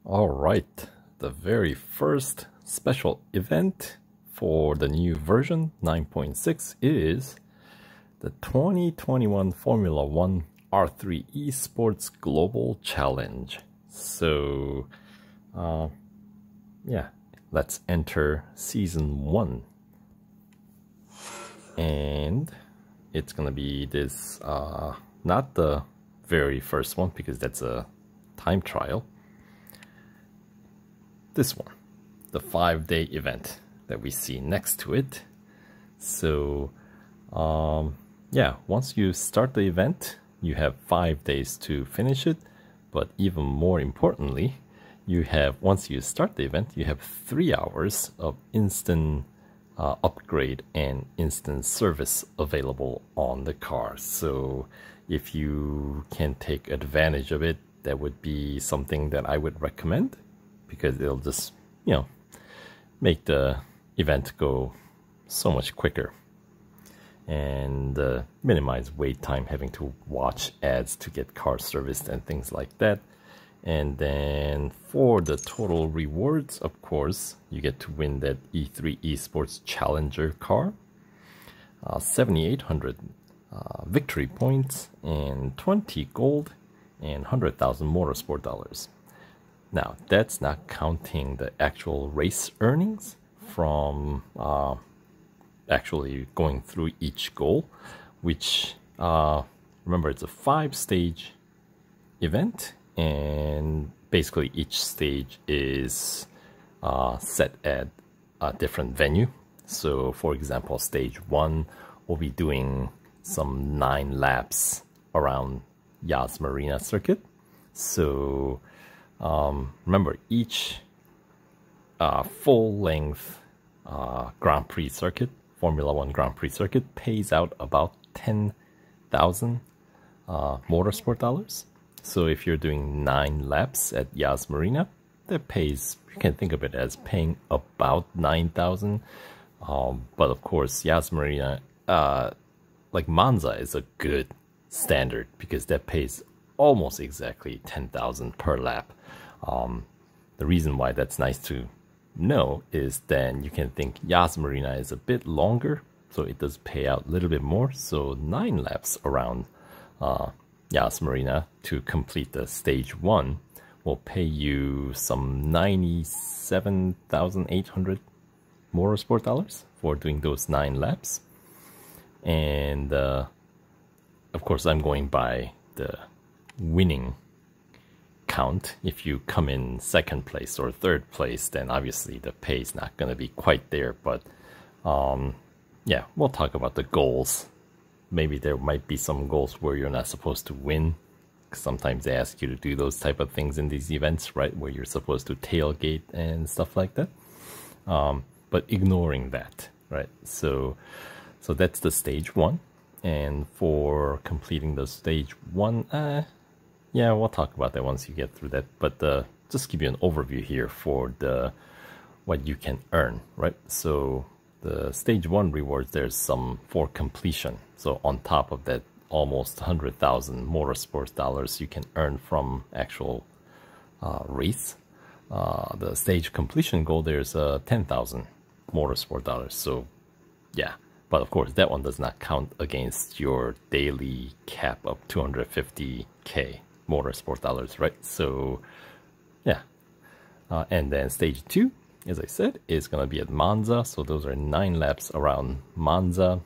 All right, the very first special event for the new version 9.6 is the 2021 Formula 1 R3 Esports Global Challenge. So, yeah, let's enter Season 1. And it's gonna be this, not the very first one because that's a time trial. This one, the 5-day event that we see next to it. So, yeah, once you start the event, you have 5 days to finish it. But even more importantly, once you start the event, you have 3 hours of instant upgrade and instant service available on the car. So if you can take advantage of it, that would be something that I would recommend, because it'll just, make the event go so much quicker and minimize wait time having to watch ads to get car serviced and things like that. And then for the total rewards, of course, you get to win that E3 Esports Challenger car, 7,800 victory points, and 20 gold, and 100,000 motorsport dollars. Now, that's not counting the actual race earnings from actually going through each goal, which, remember, it's a 5-stage event, and basically each stage is set at a different venue. So, for example, stage 1 will be doing some 9 laps around Yas Marina circuit. So, remember, each full-length Grand Prix circuit, Formula 1 Grand Prix circuit, pays out about 10,000 motorsport dollars. So if you're doing 9 laps at Yas Marina, that pays, you can think of it as paying about 9,000. But of course, Yas Marina, like Monza, is a good standard because that pays almost exactly 10,000 per lap. The reason why that's nice to know is then you can think Yas Marina is a bit longer, so it does pay out a little bit more. So 9 laps around Yas Marina to complete the stage 1 will pay you some 97,800 motorsport dollars for doing those 9 laps. And of course, I'm going by the winning count. If you come in 2nd place or 3rd place, then obviously the pay is not going to be quite there. But yeah, we'll talk about the goals. Maybe there might be some goals where you're not supposed to win. Sometimes they ask you to do those type of things in these events, right? Where you're supposed to tailgate and stuff like that. But ignoring that, right? So that's the stage 1. And for completing the stage 1, yeah, we'll talk about that once you get through that. But just give you an overview here for what you can earn, right? So the stage 1 rewards, there's some for completion. So on top of that, almost 100,000 motorsports dollars you can earn from actual race. The stage completion goal, there's 10,000 motorsport dollars. So yeah, but of course that one does not count against your daily cap of 250k motorsport dollars, right? So yeah, and then stage 2, as I said, is going to be at Monza. So those are 9 laps around Monza.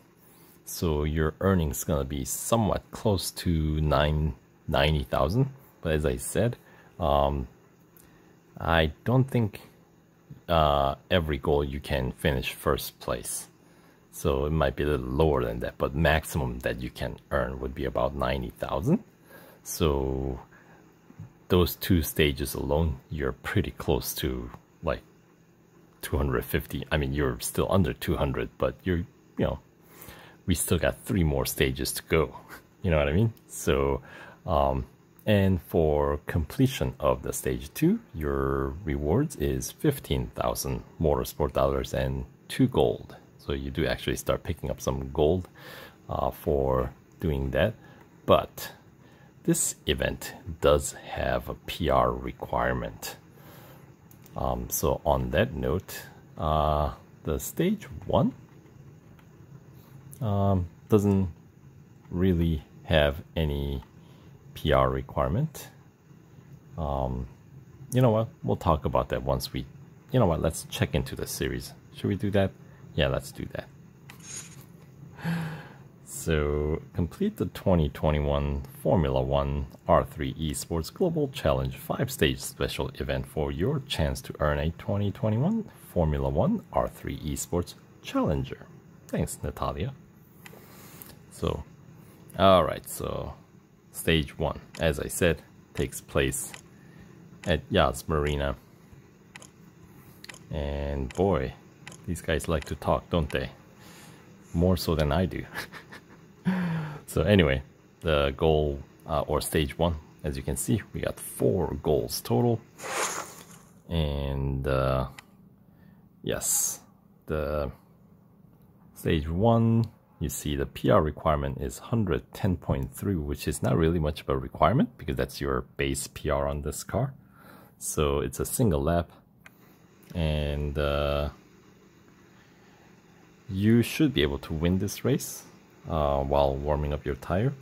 So your earnings going to be somewhat close to 90,000. But as I said, I don't think every goal you can finish 1st place. So it might be a little lower than that, but maximum that you can earn would be about 90,000. So those 2 stages alone, you're pretty close to like 250. I mean, you're still under 200, but we still got 3 more stages to go. You know what I mean? So, and for completion of the stage 2, your rewards is 15,000 motorsport dollars and 2 gold. So you do actually start picking up some gold for doing that. But this event does have a PR requirement. So on that note, the stage 1 doesn't really have any PR requirement. You know what? We'll talk about that once we... You know what? Let's check into the series. Should we do that? Yeah, let's do that. So, complete the 2021 Formula 1 R3 Esports Global Challenge 5-stage special event for your chance to earn a 2021 Formula 1 R3 Esports Challenger. Thanks, Natalia. So, alright, so stage 1, as I said, takes place at Yas Marina. And boy, these guys like to talk, don't they? More so than I do. So anyway, the goal, or stage 1, as you can see, we got 4 goals total. And yes, the stage 1, you see the PR requirement is 110.3, which is not really much of a requirement because that's your base PR on this car. So it's a single lap, and you should be able to win this race while warming up your tire.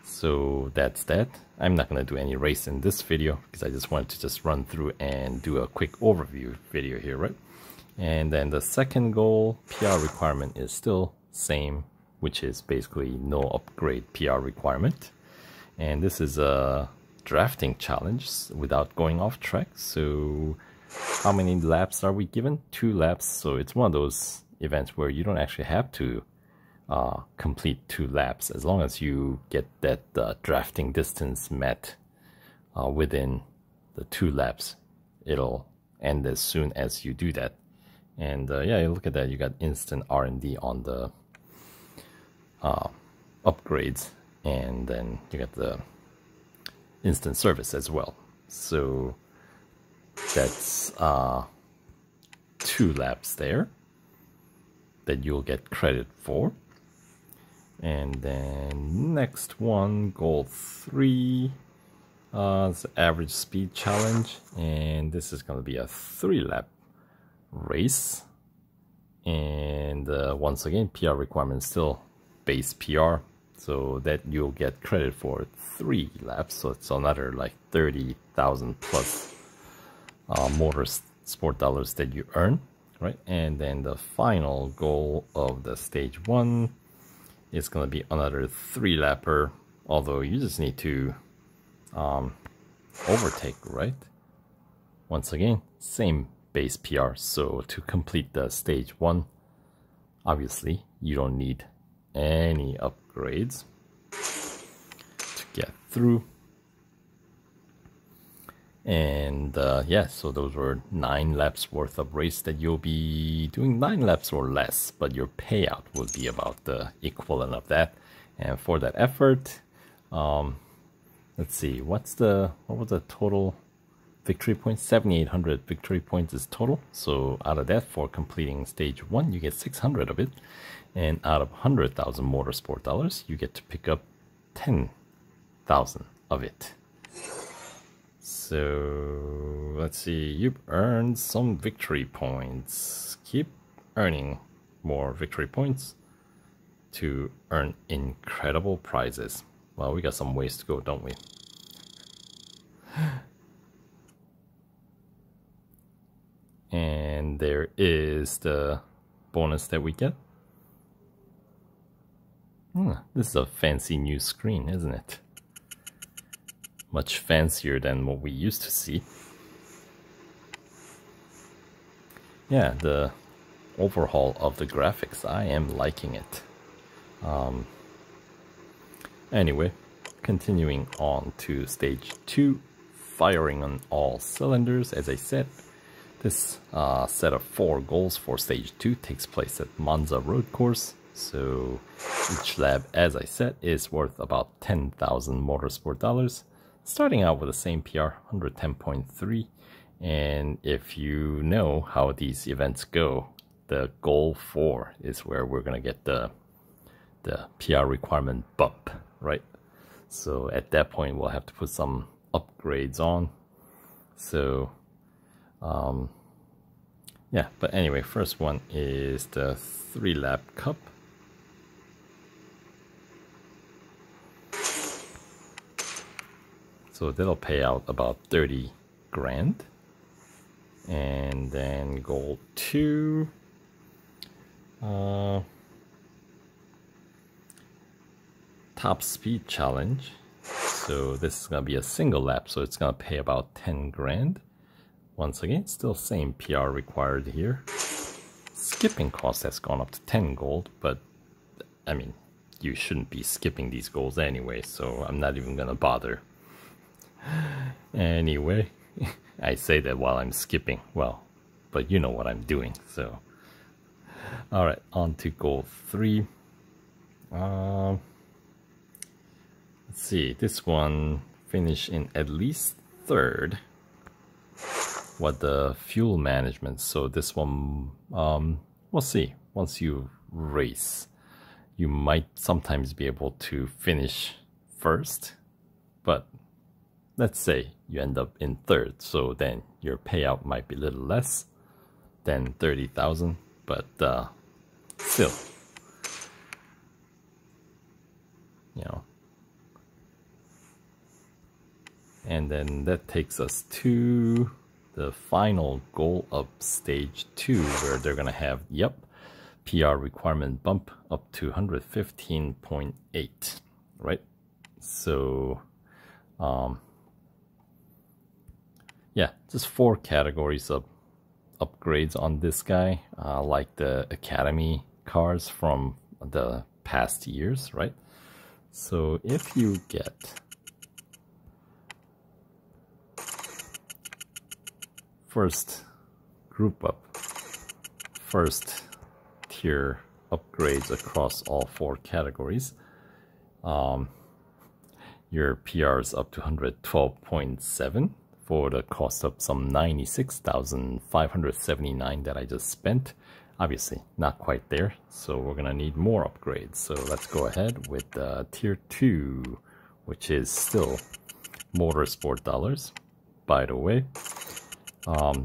So that's that. I'm not going to do any race in this video because I just wanted to just run through and do a quick overview video here, right? And then the second goal, PR requirement is still same, which is basically no upgrade PR requirement. And this is a drafting challenge without going off track. So how many laps are we given? 2 laps. So it's one of those events where you don't actually have to complete 2 laps as long as you get that drafting distance met within the 2 laps. It'll end as soon as you do that. And yeah, you look at that, you got instant R&D on the upgrades, and then you get the instant service as well. So that's 2 laps there that you'll get credit for. And then next one, goal 3, it's the average speed challenge, and this is going to be a 3-lap race. And once again, PR requirement is still base PR, so that you'll get credit for 3 laps. So it's another like 30,000 plus motor sport dollars that you earn, right? And then the final goal of the stage 1 is going to be another 3-lapper, although you just need to overtake, right? Once again, same base PR. So to complete the stage 1, obviously you don't need any upgrades to get through. And yeah, so those were 9 laps worth of race that you'll be doing, 9 laps or less, but your payout will be about the equivalent of that. And for that effort, let's see, what was the total victory points? 7,800 victory points is total. So out of that, for completing stage 1, you get 600 of it. And out of 100,000 motorsport dollars, you get to pick up 10,000 of it. So let's see, you've earned some victory points. Keep earning more victory points to earn incredible prizes. Well, we got some ways to go, don't we? And there is the bonus that we get. This is a fancy new screen, isn't it? Much fancier than what we used to see. Yeah, the overhaul of the graphics, I am liking it. Anyway, continuing on to stage 2, firing on all cylinders. As I said, this set of 4 goals for stage 2 takes place at Monza Road Course. So each lap, as I said, is worth about 10,000 motorsport dollars. Starting out with the same PR, 110.3. And if you know how these events go, the goal 4 is where we're going to get the PR requirement bump, right? So at that point, we'll have to put some upgrades on. So yeah, but anyway, first one is the 3-lap cup. So that'll pay out about 30 grand. And then goal 2. Top speed challenge. So this is gonna be a single lap, so it's gonna pay about 10 grand. Once again, still same PR required here. Skipping cost has gone up to 10 gold, but I mean, you shouldn't be skipping these goals anyway, so I'm not even gonna bother. Anyway, I say that while I'm skipping, well, but you know what I'm doing, so. Alright, on to goal 3. Let's see, this one finished in at least 3rd. What the fuel management, so this one, we'll see. Once you race, you might sometimes be able to finish 1st, but let's say you end up in 3rd, so then your payout might be a little less than 30,000, but still, you know. And then that takes us to the final goal of stage 2, where they're gonna have, yep, PR requirement bump up to 115.8, right? So yeah, just 4 categories of upgrades on this guy, like the Academy cars from the past years, right? So if you get first group up, first tier upgrades across all 4 categories, your PR is up to 112.7 for the cost of some 96,579 that I just spent. Obviously not quite there, so we're gonna need more upgrades. So let's go ahead with tier 2, which is still motorsport dollars. By the way,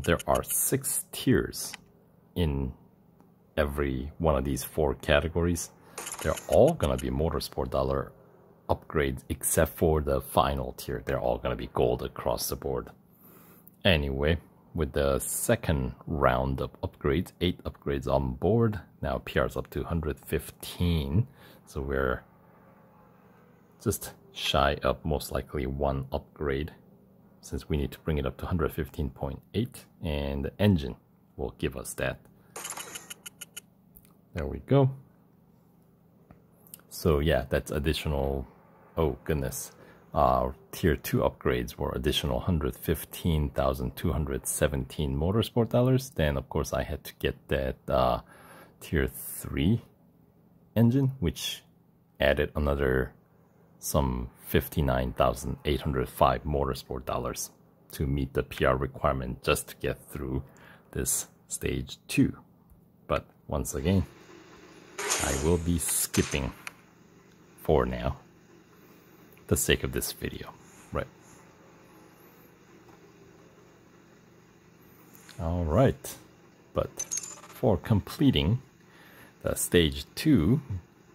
there are 6 tiers in every one of these 4 categories. They're all gonna be motorsport dollar upgrades except for the final tier. They're all gonna be gold across the board. Anyway, with the second round of upgrades, 8 upgrades on board. Now PR's up to 115, so we're just shy of most likely 1 upgrade, since we need to bring it up to 115.8, and the engine will give us that. There we go. So yeah, that's additional, oh goodness, tier 2 upgrades were additional 115,217 motorsport dollars. Then of course I had to get that tier 3 engine, which added another some 59,805 motorsport dollars to meet the PR requirement just to get through this stage 2. But once again, I will be skipping for now, the sake of this video, right? All right, but for completing the stage 2,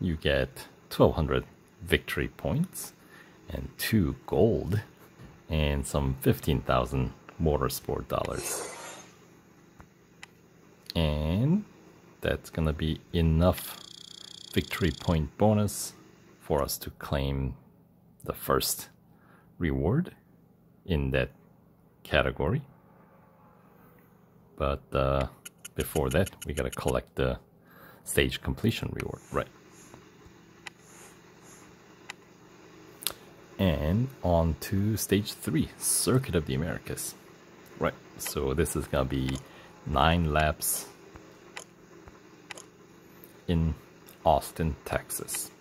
you get 1,200 victory points and 2 gold and some 15,000 motorsport dollars, and that's gonna be enough victory point bonus for us to claim the first reward in that category. But before that, we gotta collect the stage completion reward, right? And on to stage 3, Circuit of the Americas. Right, so this is gonna be 9 laps in Austin, Texas.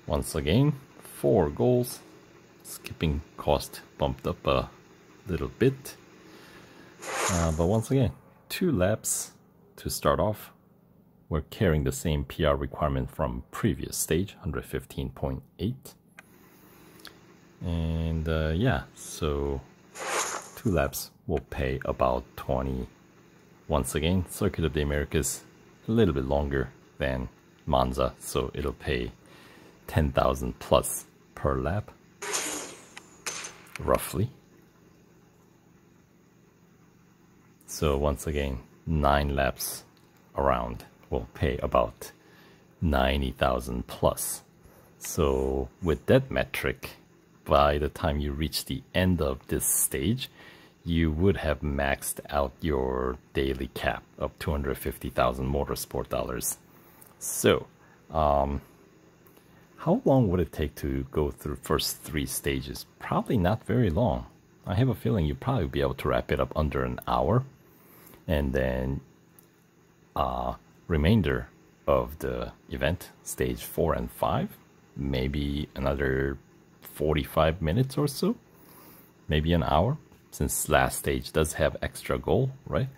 Once again, 4 goals. Skipping cost bumped up a little bit. But once again, 2 laps to start off. We're carrying the same PR requirement from previous stage, 115.8. And yeah, so 2 laps will pay about 20. Once again, Circuit of the Americas a little bit longer than Monza, so it'll pay 10,000 plus per lap, roughly. So once again, 9 laps around will pay about 90,000 plus. So with that metric, by the time you reach the end of this stage, you would have maxed out your daily cap of 250,000 motorsport dollars. So, how long would it take to go through first 3 stages? Probably not very long. I have a feeling you'd probably be able to wrap it up under an hour. And then, remainder of the event, stage 4 and 5, maybe another 45 minutes or so, maybe an hour, since last stage does have extra goal, right?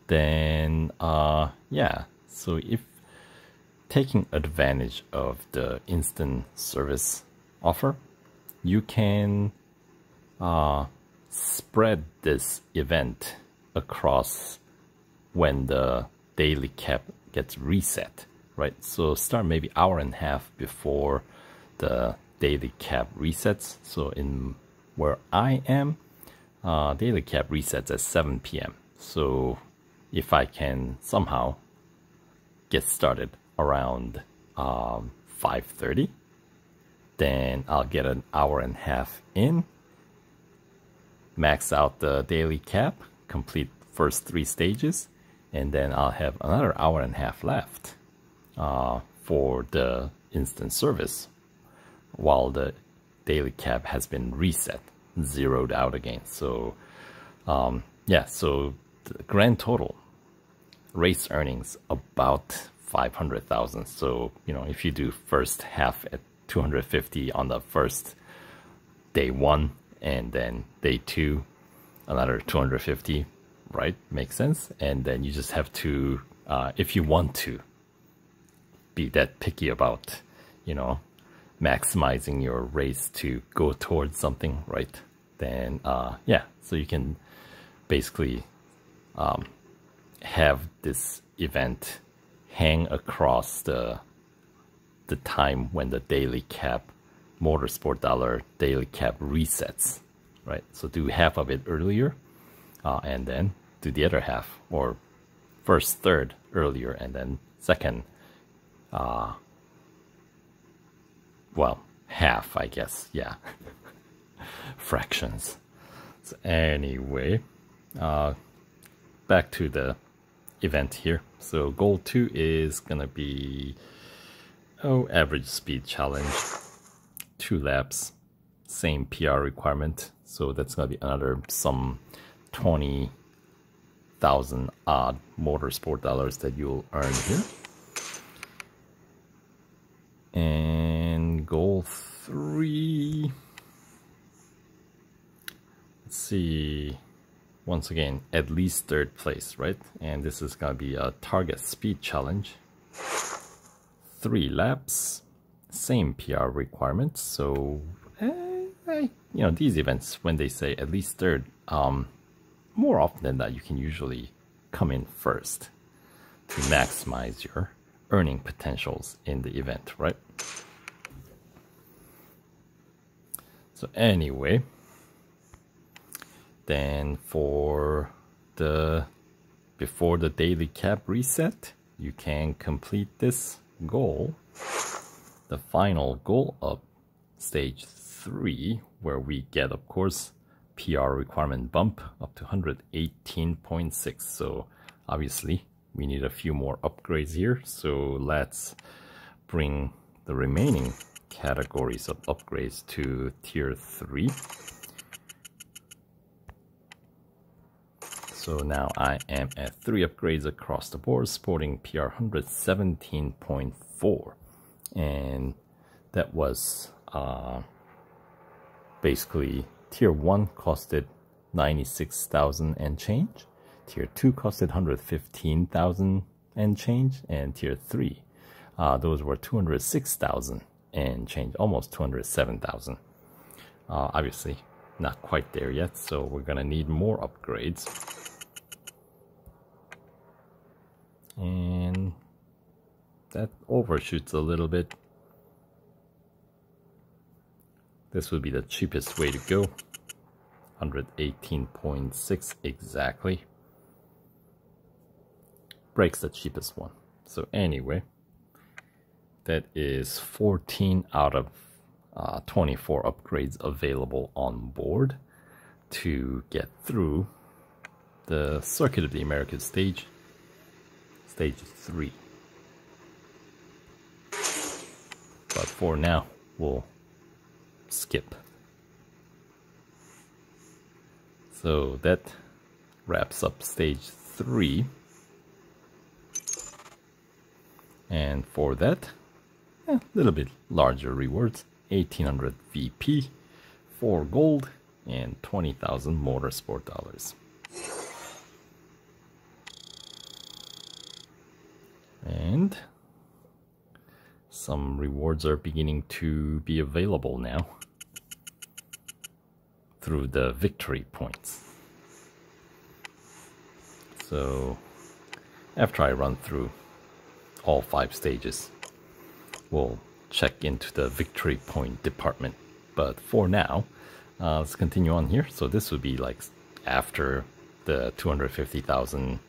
Then, yeah, so if taking advantage of the instant service offer, you can spread this event across when the daily cap gets reset, right? So start maybe hour and a half before the daily cap resets. So in where I am, daily cap resets at 7 p.m. So if I can somehow get started around 5:30, then I'll get an hour and a half in, max out the daily cap, complete first 3 stages, and then I'll have another hour and a half left for the instant service while the daily cap has been reset, zeroed out again. So yeah, so the grand total race earnings about 500,000. So, you know, if you do first half at 250 on the first day 1, and then day 2 another 250, right? Makes sense. And then you just have to, if you want to be that picky about, you know, maximizing your race to go towards something, right? Then yeah, so you can basically have this event hang across the time when the daily cap motorsport dollar daily cap resets, right? So do half of it earlier, and then do the other half, or first third earlier, and then second, well, half, I guess, yeah. Fractions. So anyway, back to the event here. So goal 2 is gonna be average speed challenge, 2 laps, same PR requirement. So that's gonna be another some 20,000 odd motorsport dollars that you'll earn here. And goal 3, let's see, once again, at least 3rd place, right? And this is gonna be a target speed challenge, 3 laps, same PR requirements. So you know, these events, when they say at least 3rd, more often than that, you can usually come in first to maximize your earning potentials in the event, right? So anyway, then for the before the daily cap reset, you can complete this goal, the final goal of stage 3, where we get, of course, PR requirement bump up to 118.6. So obviously we need a few more upgrades here. So let's bring the remaining categories of upgrades to tier 3. So now I am at 3 upgrades across the board, sporting PR 117.4. And that was basically tier 1 costed 96,000 and change. Tier 2 costed 115,000 and change. And tier 3, those were 206,000 and change, almost 207,000. Obviously, not quite there yet, so we're gonna need more upgrades. And that overshoots a little bit. This would be the cheapest way to go. 118.6 exactly. Breaks the cheapest one. So anyway, that is 14 out of 24 upgrades available on board to get through the Circuit of the Americas stage, stage 3. But for now, we'll skip. So that wraps up stage 3. And for that, a little bit larger rewards. 1800 VP, 4 gold, and 20,000 motorsport dollars. And some rewards are beginning to be available now through the victory points. So after I run through all 5 stages, we'll check into the victory point department. But for now, let's continue on here. So this would be like after the 250,000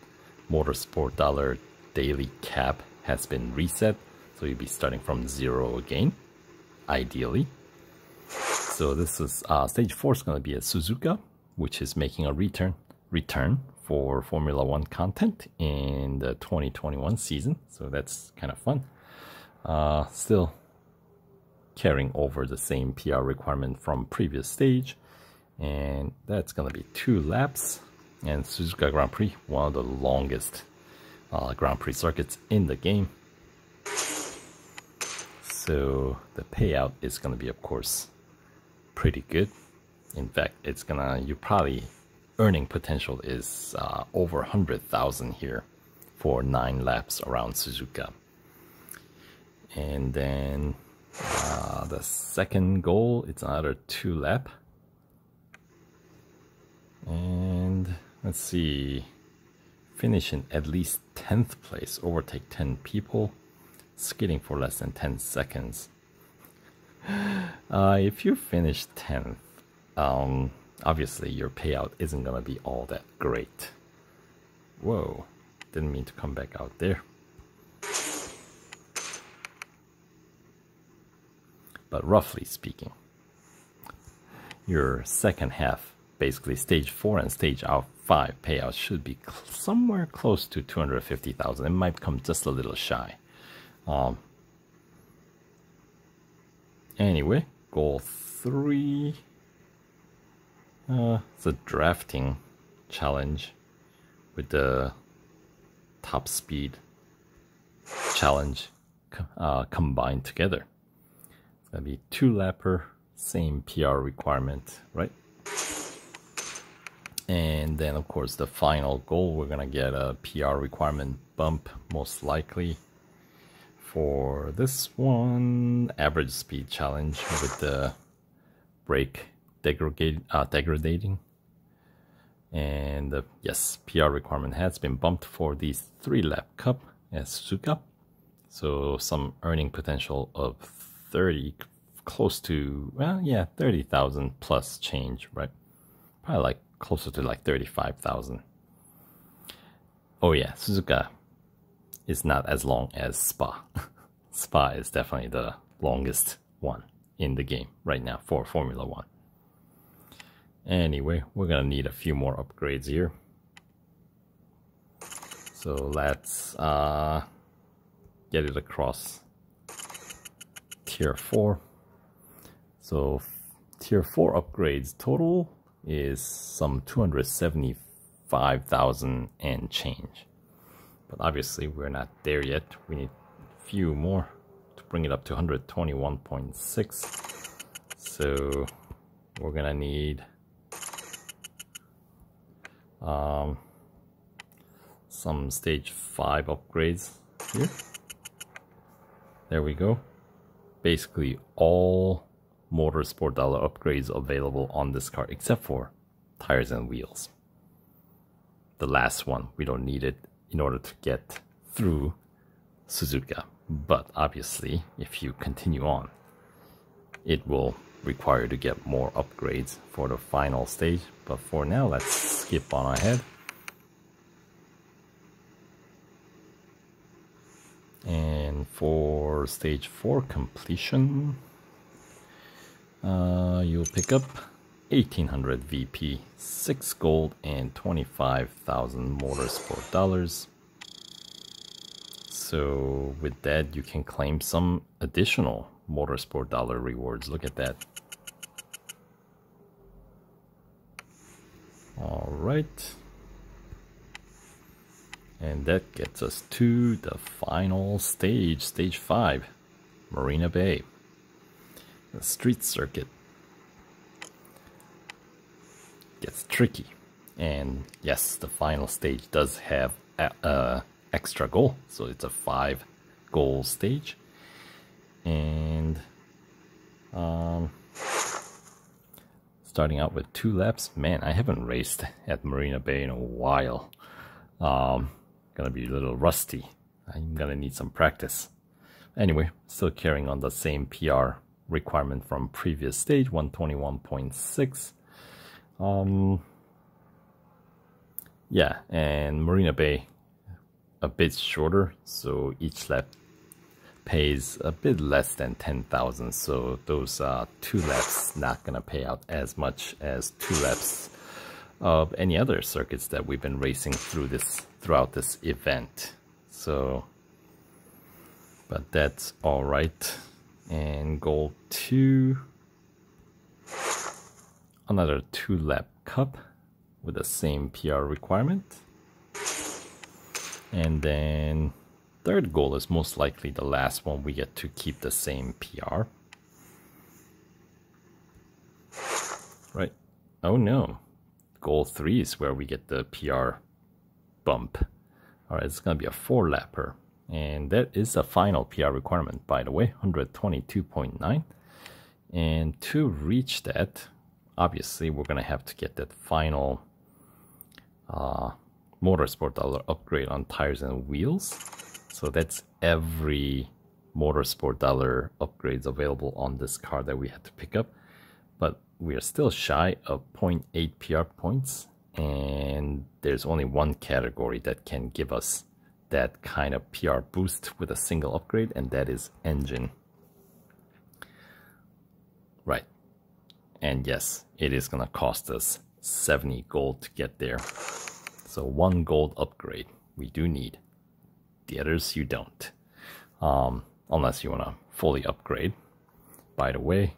motorsport dollar daily cap has been reset. So you'll be starting from 0 again, ideally. So this is stage 4 is going to be a Suzuka, which is making a return for Formula 1 content in the 2021 season. So that's kind of fun. Still carrying over the same PR requirement from previous stage, and that's going to be 2 laps. And Suzuka Grand Prix, one of the longest Grand Prix circuits in the game. So the payout is going to be, of course, pretty good. In fact, it's gonna, you probably earning potential is over 100,000 here for 9 laps around Suzuka. And then the second goal, it's another 2 lap. And let's see, finish in at least 10th place, overtake 10 people, skidding for less than 10 seconds. If you finish 10th, obviously your payout isn't gonna be all that great. Whoa, didn't mean to come back out there. But roughly speaking, your second half, basically stage 4 and stage 5 payouts should be somewhere close to 250,000. It might come just a little shy. Anyway, goal 3. It's a drafting challenge with the top speed challenge combined together. It's gonna be 2-lapper, same PR requirement, right? And then of course the final goal, we're gonna get a PR requirement bump most likely. For this one, average speed challenge with the brake degrading. And yes, PR requirement has been bumped for these 3-lap cup as Suzuka. So some earning potential of 30, close to, well, yeah, 30,000 plus change, right? Probably like closer to like 35,000. Oh yeah, Suzuka is not as long as Spa. Spa is definitely the longest one in the game right now for Formula 1. Anyway, we're gonna need a few more upgrades here. So let's get it across tier 4. So tier 4 upgrades total is some 275,000 and change. But obviously we're not there yet. We need a few more to bring it up to 121.6. So we're gonna need some stage 5 upgrades here. There we go. Basically all motorsport dollar upgrades available on this car, except for tires and wheels. The last one, we don't need it in order to get through Suzuka. But obviously, if you continue on, it will require you to get more upgrades for the final stage. But for now, let's skip on ahead. And for stage 4 completion, you'll pick up 1800 VP, 6 gold, and 25,000 motorsport dollars. So with that, you can claim some additional motorsport dollar rewards. Look at that. All right. And that gets us to the final stage, stage 5, Marina Bay, the street circuit. Gets tricky, and yes, the final stage does have extra goal, so it's a 5 goal stage. And starting out with 2 laps. Man, I haven't raced at Marina Bay in a while. Gonna be a little rusty. I'm gonna need some practice. Anyway, still carrying on the same PR requirement from previous stage, 121.6. Yeah, and Marina Bay a bit shorter, so each lap pays a bit less than 10,000. So those 2 laps not gonna pay out as much as 2 laps of any other circuits that we've been racing throughout this event. So, but that's all right. And goal 2, another 2 lap cup with the same PR requirement. And then third goal is most likely the last one. We get to keep the same PR. Right. Oh no. Goal 3 is where we get the PR bump. Alright, it's going to be a 4-lapper. And that is the final PR requirement, by the way, 122.9. And to reach that, obviously, we're going to have to get that final motorsport dollar upgrade on tires and wheels. So that's every motorsport dollar upgrades available on this car that we had to pick up. But we are still shy of 0.8 PR points, and there's only one category that can give us that kind of PR boost with a single upgrade, and that is engine. Right. And yes, it is gonna cost us 70 gold to get there. So 1 gold upgrade we do need. The others you don't. Unless you wanna fully upgrade. By the way,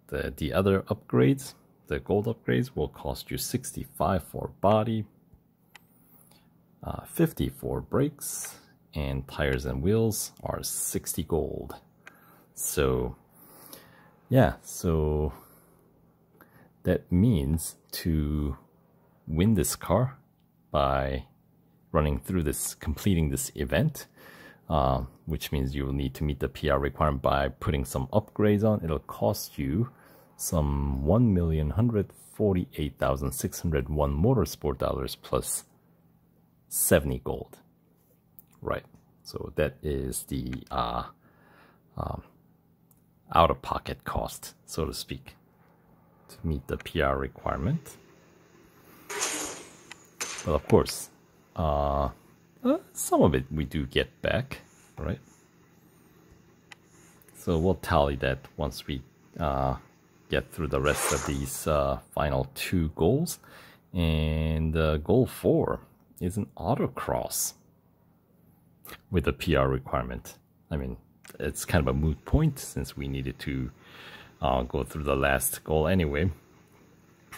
the other upgrades, the gold upgrades, will cost you 65 for body, 50 for brakes, and tires and wheels are 60 gold. So yeah, so that means to win this car by running through this, completing this event, which means you will need to meet the PR requirement by putting some upgrades on. It'll cost you some 1,148,601 motorsport dollars plus 70 gold. Right. So that is the out-of-pocket cost, so to speak, to meet the PR requirement. But of course, some of it we do get back, right? So we'll tally that once we get through the rest of these final 2 goals. And goal 4 is an autocross with a PR requirement. I mean, it's kind of a moot point since we needed to go through the last goal anyway,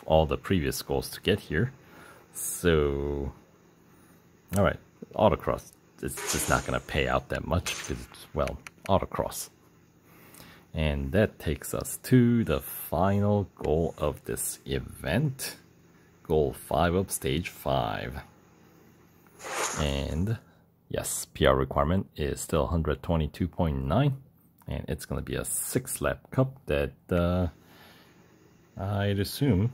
all the previous goals to get here. So, all right, autocross, it's just not going to pay out that much because it's, well, autocross. And that takes us to the final goal of this event, goal 5 of stage 5. And yes, PR requirement is still 122.9. And it's going to be a 6-lap cup that I'd assume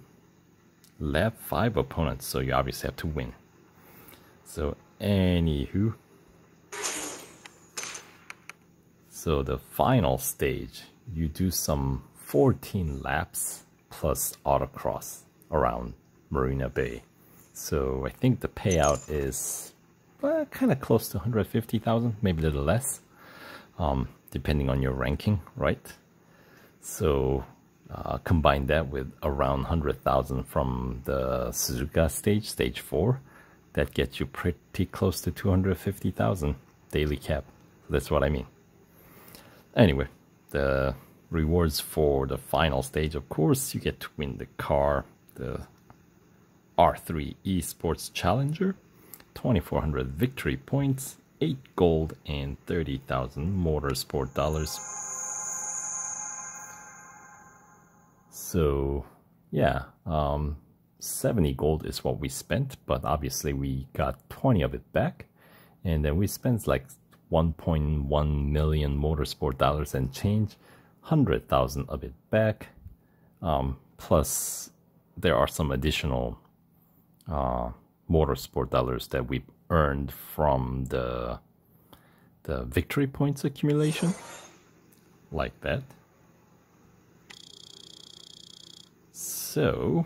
lap 5 opponents, so you obviously have to win. So anywho, so the final stage, you do some 14 laps plus autocross around Marina Bay. So I think the payout is kind of close to 150,000, maybe a little less, depending on your ranking, right? So combine that with around 100,000 from the Suzuka stage, stage 4, that gets you pretty close to 250,000 daily cap. That's what I mean. Anyway, the rewards for the final stage, of course, you get to win the car, the R3 Esports Challenger, 2,400 victory points, 8 gold, and 30,000 motorsport dollars. So, yeah, 70 gold is what we spent, but obviously we got 20 of it back, and then we spent like 1.1 million motorsport dollars and change, 100,000 of it back, plus there are some additional motorsport dollars that we earned from the victory points accumulation, like that. So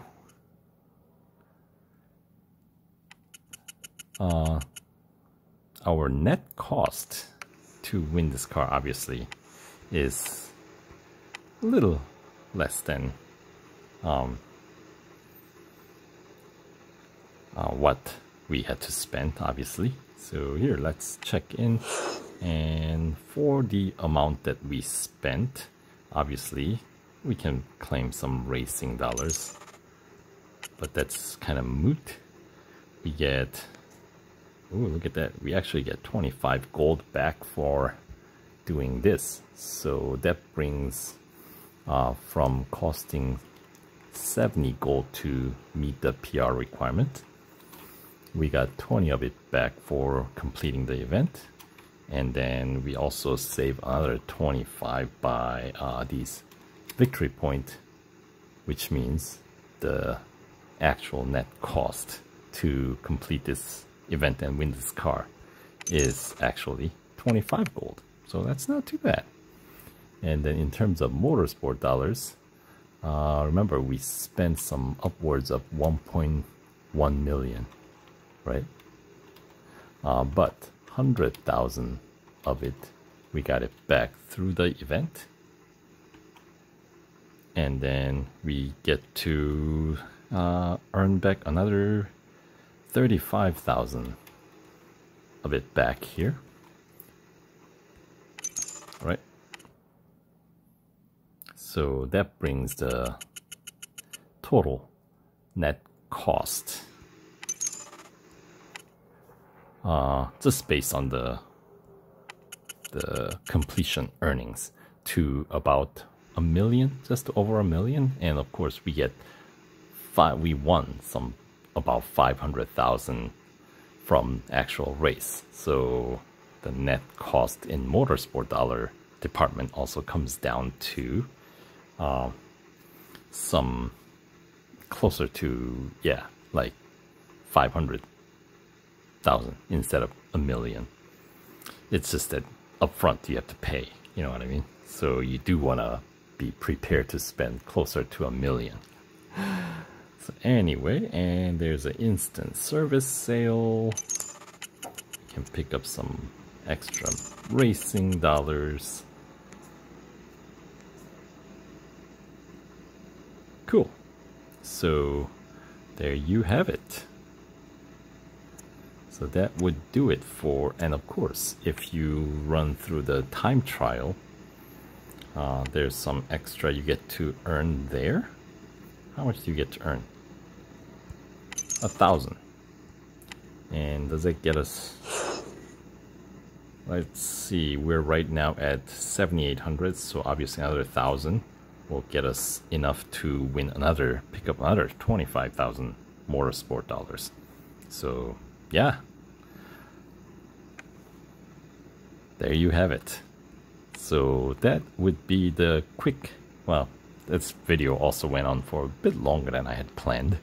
our net cost to win this car obviously is a little less than what we had to spend, obviously. So here, let's check in, and for the amount that we spent, obviously we can claim some racing dollars, but that's kind of moot. We get, oh, look at that, we actually get 25 gold back for doing this. So that brings from costing 70 gold to meet the PR requirement, we got 20 of it back for completing the event, and then we also save another 25 by these victory point, which means the actual net cost to complete this event and win this car is actually 25 gold. So that's not too bad. And then in terms of motorsport dollars, remember we spent some upwards of 1.1 million, right? But 100,000 of it, we got it back through the event. And then we get to earn back another 35,000 of it back here, right? So that brings the total net cost, just based on the completion earnings, to about a million, just over a million. And of course we get we won some about 500,000 from actual race. So the net cost in motorsport dollar department also comes down to some closer to, yeah, like 500,000 instead of a million. It's just that upfront you have to pay, you know what I mean? So you do want to be prepared to spend closer to a million. So anyway, and there's an instant service sale. You can pick up some extra racing dollars. Cool. So there you have it. So that would do it for, and of course, if you run through the time trial, there's some extra you get to earn there. How much do you get to earn? 1,000. And does it get us, let's see, we're right now at 7,800, so obviously another 1,000 will get us enough to win another, pick up another 25,000 motorsport dollars. So yeah, there you have it. So that would be the quick, well, this video also went on for a bit longer than I had planned,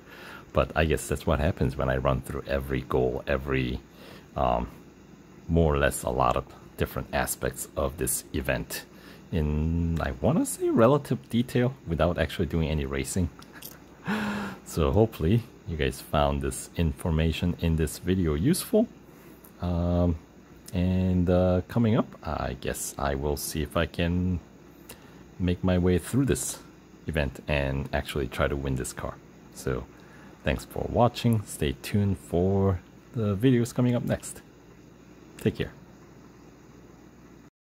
but I guess that's what happens when I run through every goal, every, more or less a lot of different aspects of this event in, I want to say, relative detail without actually doing any racing. So hopefully you guys found this information in this video useful. Coming up, I guess I will see if I can make my way through this event and actually try to win this car. So thanks for watching. Stay tuned for the videos coming up next. Take care.